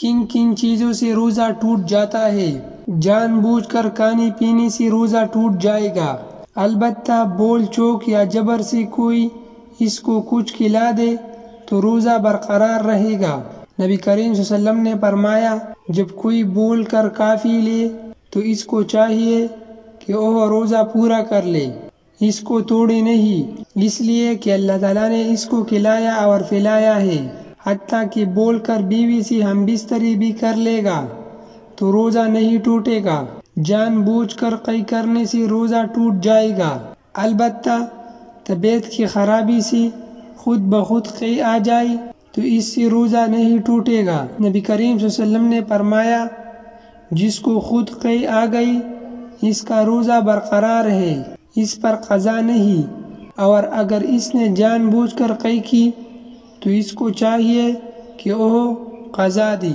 کن کن چیزوں سے روزہ ٹوٹ جاتا ہے؟ جان بوجھ کر کھانے پینے سے روزہ ٹوٹ جائے گا، البتہ بول چوک یا جبر سے کوئی اس کو کچھ کھلا دے تو روزہ برقرار رہے گا۔ نبی کریم صلی اللہ علیہ وسلم نے فرمایا، جب کوئی بول کر کافی لے تو اس کو چاہیے کہ وہ روزہ پورا کر لے، اس کو توڑے نہیں، اس لیے کہ اللہ تعالیٰ نے اس کو کھلایا اور پلایا ہے۔ حتیٰ کہ بول کر بیوی سے ہم بستری بھی کر لے گا تو روزہ نہیں ٹوٹے گا۔ جان بوجھ کر قے کرنے سے روزہ ٹوٹ جائے گا، البتہ طبیعت کی خرابی سے خود بخود قے آ جائے تو اس سے روزہ نہیں ٹوٹے گا۔ نبی کریم صلی اللہ علیہ وسلم نے فرمایا، جس کو خود قے آ گئی اس کا روزہ برقرار ہے، اس پر قضا نہیں، اور اگر اس نے جان بوجھ کر قے کی تو اس کو چاہیے کہ وہ قضا دے۔